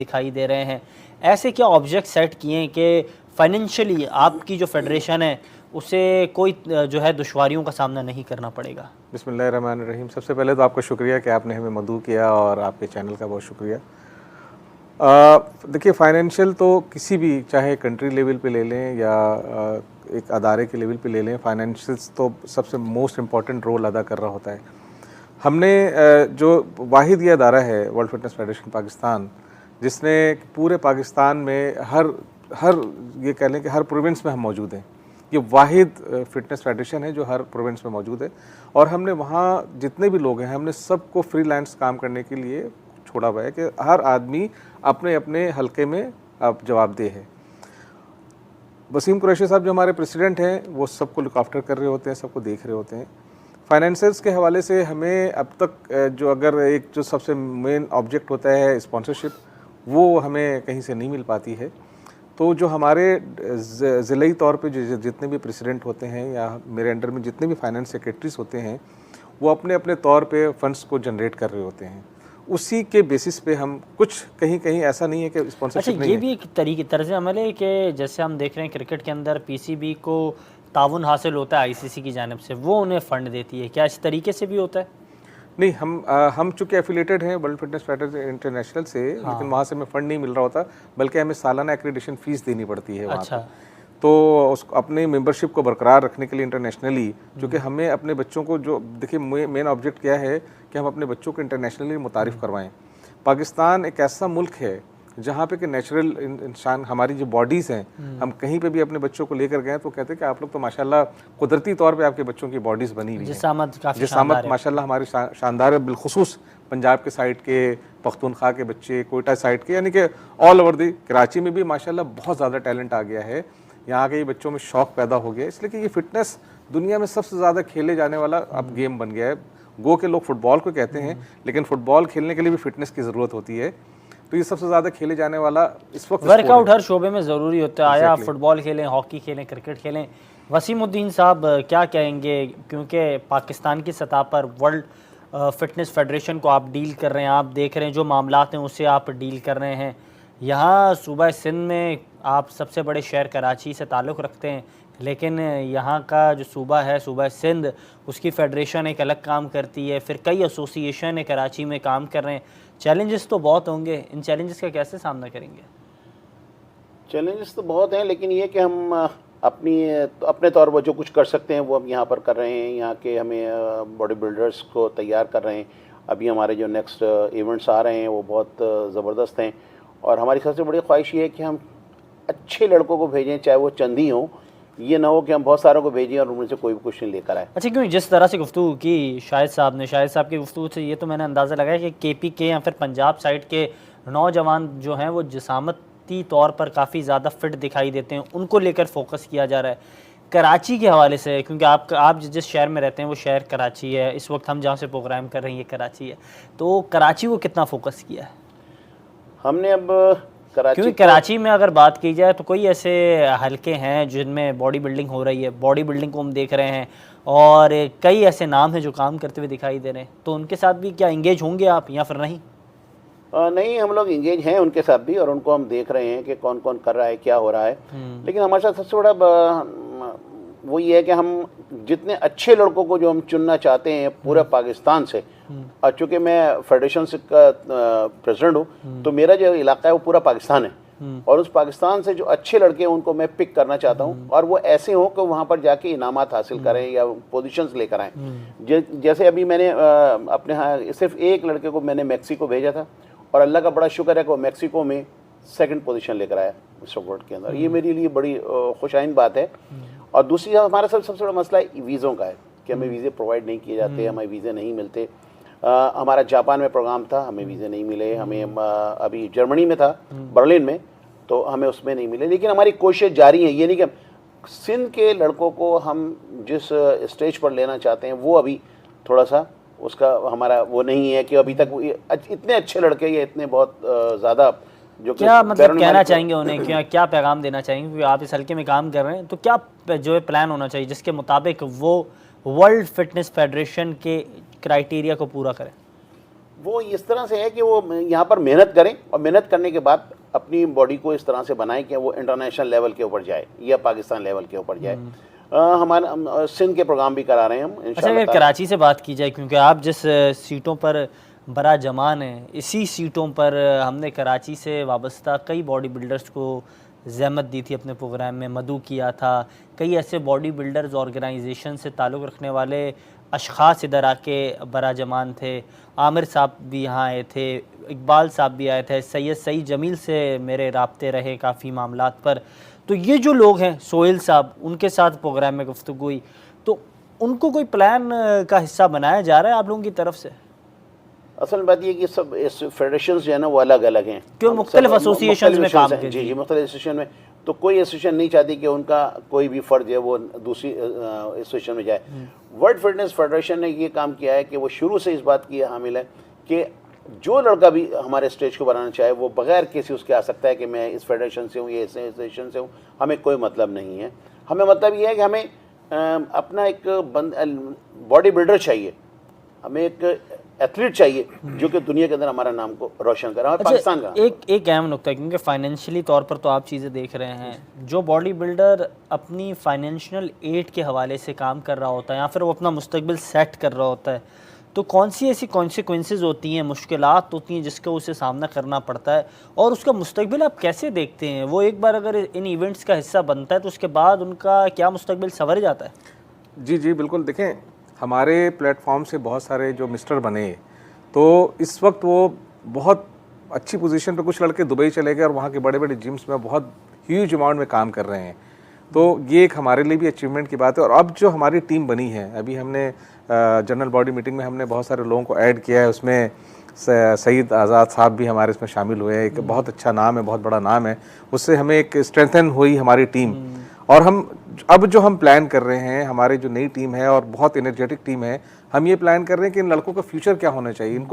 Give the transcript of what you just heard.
दिखाई दे रहे हैं। ऐसे क्या ऑब्जेक्ट सेट किए हैं कि फाइनेंशियली आपकी जो फेडरेशन है उसे कोई जो है दुश्वारियों का सामना नहीं करना पड़ेगा? बिस्मिल्लाहिर्रहमानिर्रहीम। सबसे पहले तो आपका शुक्रिया कि आपने हमें मदऊ किया और आपके चैनल का बहुत शुक्रिया। देखिए, फाइनेंशियल तो किसी भी, चाहे कंट्री लेवल पे ले लें या एक अदारे के लेवल पे ले लें, फाइनेंशियल्स तो सबसे मोस्ट इम्पॉर्टेंट रोल अदा कर रहा होता है। हमने जो वाहिद ये अदारा है वर्ल्ड फिटनेस फेडरेशन पाकिस्तान, जिसने पूरे पाकिस्तान में हर ये कह लें कि हर प्रोविंस में हम मौजूद हैं। ये वाहिद फिटनेस फेडरेशन है जो हर प्रोविंस में मौजूद है और हमने वहाँ जितने भी लोग हैं हमने सबको फ्रीलांस काम करने के लिए छोड़ा हुआ है कि हर आदमी अपने अपने हलके में अब जवाबदेह है। वसीम कुरैशी साहब जो हमारे प्रेसिडेंट हैं वो सबको लुक आफ्टर कर रहे होते हैं, सबको देख रहे होते हैं। फाइनेंसर्स के हवाले से हमें अब तक जो अगर एक जो सबसे मेन ऑब्जेक्ट होता है स्पॉन्सरशिप, वो हमें कहीं से नहीं मिल पाती है। तो जो हमारे ज़िले तौर पे जो जितने भी प्रेसिडेंट होते हैं या मेरे अंडर में जितने भी फाइनेंस सेक्रेटरीज होते हैं, वो अपने अपने तौर पे फंड्स को जनरेट कर रहे होते हैं। उसी के बेसिस पे हम कुछ कहीं कहीं ऐसा नहीं है कि स्पॉन्सरशिप नहीं है। ये भी एक तर्ज अमल है कि जैसे हम देख रहे हैं क्रिकेट के अंदर पीसीबी को ताउन हासिल होता है आईसीसी की जानिब से, वो उन्हें फ़ंड देती है, क्या इस तरीके से भी होता है? नहीं, हम चूँकि एफिलेटेड हैं वर्ल्ड फिटनेस फेडरेशन इंटरनेशनल से, लेकिन वहाँ से हमें फ़ंड नहीं मिल रहा होता, बल्कि हमें सालाना एक्रेडिटेशन फ़ीस देनी पड़ती है वहाँ अच्छा। पर। तो उस अपनी मेंबरशिप को बरकरार रखने के लिए इंटरनेशनली, क्योंकि हमें अपने बच्चों को, जो देखिए मेन ऑब्जेक्ट क्या है कि हम अपने बच्चों को इंटरनेशनली मुतारिफ़ करवाएं। पाकिस्तान एक ऐसा मुल्क है जहाँ पे कि नेचुरल इंसान, हमारी जो बॉडीज़ हैं, हम कहीं पे भी अपने बच्चों को लेकर गए तो कहते हैं कि आप लोग तो माशाल्लाह कुदरती तौर पे आपके बच्चों की बॉडीज़ बनी हुई है, जिसामत माशाल्लाह हमारी शानदार है। बिलखुसूस पंजाब के साइड के, पख्तूनख्वा के बच्चे, कोयटा साइड के, यानी कि ऑल ओवर दी, कराची में भी माशाल्लाह बहुत ज़्यादा टैलेंट आ गया है। यहाँ के बच्चों में शौक़ पैदा हो गया, इसलिए कि ये फिटनेस दुनिया में सबसे ज़्यादा खेले जाने वाला अब गेम बन गया है। गो के लोग फुटबॉल को कहते हैं, लेकिन फुटबॉल खेलने के लिए भी फिटनेस की ज़रूरत होती है। तो ये सबसे ज़्यादा खेले जाने वाला इस वक्त वर्कआउट हर शोबे में ज़रूरी होता है। आया आप फुटबॉल खेलें, हॉकी खेलें, क्रिकेट खेलें। वसीमुद्दीन साहब क्या कहेंगे, क्योंकि पाकिस्तान की सतह पर वर्ल्ड फिटनेस फेडरेशन को आप डील कर रहे हैं, आप देख रहे हैं जो मामलात हैं उससे आप डील कर रहे हैं। यहाँ सूबा सिंध में आप सबसे बड़े शहर कराची से ताल्लुक़ रखते हैं, लेकिन यहाँ का जो सूबा है सूबा सिंध, उसकी फ़ेडरेशन एक अलग काम करती है, फिर कई एसोसिएशन है कराची में काम कर रहे हैं। चैलेंजेस तो बहुत होंगे, इन चैलेंजेस का कैसे सामना करेंगे? चैलेंजेस तो बहुत हैं, लेकिन ये कि हम अपने तौर पर जो कुछ कर सकते हैं वो हम यहाँ पर कर रहे हैं। यहाँ के हमें बॉडी बिल्डर्स को तैयार कर रहे हैं। अभी हमारे जो नेक्स्ट इवेंट्स आ रहे हैं वो बहुत ज़बरदस्त हैं और हमारी सबसे बड़ी ख्वाहिश ये है कि हम अच्छे लड़कों को भेजें, चाहे वो चंद ही हों। ये ना हो कि हम बहुत सारों को भेजें और उनमें से कोई भी कुछ नहीं लेकर आए। अच्छा, क्यों जिस तरह से गुफ्तगू की शाहिद साहब की गुफ्तगू से ये तो मैंने अंदाज़ा लगाया कि केपी के या फिर पंजाब साइड के नौजवान जो हैं वो जिसामती तौर पर काफ़ी ज़्यादा फिट दिखाई देते हैं, उनको लेकर फोकस किया जा रहा है। कराची के हवाले से, क्योंकि आप जिस शहर में रहते हैं वो शहर कराची है, इस वक्त हम जहाँ से प्रोग्राम कर रहे हैं ये कराची है, तो कराची को कितना फोकस किया है हमने? अब क्योंकि कराची में अगर बात की जाए तो कोई ऐसे हलके हैं जिनमें बॉडी बिल्डिंग हो रही है, बॉडी बिल्डिंग को हम देख रहे हैं और कई ऐसे नाम हैं जो काम करते हुए दिखाई दे रहे हैं, तो उनके साथ भी क्या इंगेज होंगे आप या फिर नहीं? नहीं, हम लोग इंगेज हैं उनके साथ भी और उनको हम देख रहे हैं कि कौन कौन कर रहा है, क्या हो रहा है। लेकिन हमारे साथ सबसे बड़ा वो ये है कि हम जितने अच्छे लड़कों को जो हम चुनना चाहते हैं पूरे पाकिस्तान से, और चूँकि मैं फेडरेशन से का प्रेसिडेंट हूँ, तो मेरा जो इलाका है वो पूरा पाकिस्तान है और उस पाकिस्तान से जो अच्छे लड़के हैं उनको मैं पिक करना चाहता हूँ और वो ऐसे हों कि वहाँ पर जाके इनामात हासिल करें या पोजीशंस लेकर आएँ। जैसे अभी मैंने अपने यहाँ सिर्फ एक लड़के को मैंने मैक्सिको भेजा था और अल्लाह का बड़ा शुक्र है कि वो मैक्सिको में 2nd पोजीशन लेकर आया इस वर्ल्ड के अंदर। ये मेरे लिए बड़ी खुशाइन बात है। और दूसरी हमारा सबसे बड़ा मसला वीज़ों का है कि हमें वीज़े प्रोवाइड नहीं किए जाते, हमें वीज़े नहीं मिलते। हमारा जापान में प्रोग्राम था, हमें वीज़े नहीं मिले। हमें अभी जर्मनी में था, बर्लिन में, तो हमें उसमें नहीं मिले। लेकिन हमारी कोशिश जारी है। ये नहीं कि सिंध के लड़कों को हम जिस स्टेज पर लेना चाहते हैं वो अभी थोड़ा सा उसका हमारा वो नहीं है कि अभी तक इतने अच्छे लड़के या इतने बहुत ज़्यादा जो क्या मतलब कहना चाहेंगे उन्हें, क्या पैगाम देना चाहेंगे, क्योंकि आप इस हल्के में काम कर रहे हैं, तो क्या जो है प्लान होना चाहिए जिसके मुताबिक वो वर्ल्ड फिटनेस फेडरेशन के क्राइटेरिया को पूरा करें? वो इस तरह से है कि वो यहाँ पर मेहनत करें और मेहनत करने के बाद अपनी बॉडी को इस तरह से बनाएं कि वो इंटरनेशनल लेवल के ऊपर जाए या पाकिस्तान लेवल के ऊपर जाए। हमारे सिंध के प्रोग्राम भी करा रहे हैं हम अच्छा, इंशाल्लाह। अगर कराची से बात की जाए, क्योंकि आप जिस सीटों पर बड़ा जमान है, इसी सीटों पर हमने कराची से वाबस्ता कई बॉडी बिल्डर्स को ज़हमत दी थी अपने प्रोग्राम में, मधु किया था, कई ऐसे बॉडी बिल्डर्स ऑर्गेनाइजेशन से ताल्लुक़ रखने वाले अशख़ास इधर आके बरा जमान थे। आमिर साहब भी यहाँ आए थे, इकबाल साहब भी आए थे, सैयद सईद जमील से मेरे राब्ते रहे काफ़ी मामलात पर। तो ये जो लोग हैं, सोहेल साहब, उनके साथ प्रोग्राम में गुफ्तगू हुई, तो उनको कोई प्लान का हिस्सा बनाया जा रहा है आप लोगों की तरफ से? असल बात ये कि सब फेडरेशन जो है ना वो अलग अलग हैं, क्यों मुख्तलिफ एसोसिएशन में काम करते हैं? जी जी, मुख्तलिफ एसोसिएशन में, तो कोई एसोसिएशन नहीं चाहती कि उनका कोई भी फ़र्द है वो दूसरी एसोसिएशन में जाए। वर्ल्ड फिटनेस फेडरेशन ने ये काम किया है कि वो शुरू से इस बात की हामिल है कि जो लड़का भी हमारे स्टेज को बनाना चाहे वो बगैर किसी उसके आ सकता है कि मैं इस फेडरेशन से हूँ, ये इस एसोसिएशन से हूँ, हमें कोई मतलब नहीं है। हमें मतलब ये है कि हमें अपना एक बॉडी बिल्डर चाहिए, हमें एक एथलीट चाहिए जो कि दुनिया के अंदर हमारा नाम को रोशन करे, हमारे पाकिस्तान का। एक अहम नुकता है, क्योंकि फाइनेंशियली तौर पर तो आप चीज़ें देख रहे हैं, जो बॉडी बिल्डर अपनी फाइनेंशियल एड के हवाले से काम कर रहा होता है या फिर वो अपना मुस्तकबिल सेट कर रहा होता है, तो कौन सी ऐसी कॉन्सिक्वेंसेस होती हैं, मुश्किलात होती हैं जिसका उसे सामना करना पड़ता है, और उसका मुस्तकबिल आप कैसे देखते हैं? वो एक बार अगर इन इवेंट्स का हिस्सा बनता है तो उसके बाद उनका क्या मुस्तकबिल संवर जाता है? जी जी बिल्कुल, देखें हमारे प्लेटफॉर्म से बहुत सारे जो मिस्टर बने, तो इस वक्त वो बहुत अच्छी पोजीशन पे, कुछ लड़के दुबई चले गए और वहाँ के बड़े बड़े जिम्स में बहुत ह्यूज अमाउंट में काम कर रहे हैं। तो ये एक हमारे लिए भी अचीवमेंट की बात है। और अब जो हमारी टीम बनी है, अभी हमने जनरल बॉडी मीटिंग में हमने बहुत सारे लोगों को ऐड किया है, उसमें सईद आज़ाद साहब भी हमारे इसमें शामिल हुए हैं। एक बहुत अच्छा नाम है, बहुत बड़ा नाम है, उससे हमें एक स्ट्रेंथन हुई हमारी टीम। और हम अब जो हम प्लान कर रहे हैं, हमारी जो नई टीम है और बहुत एनर्जेटिक टीम है, हम ये प्लान कर रहे हैं कि इन लड़कों का फ्यूचर क्या होना चाहिए, इनको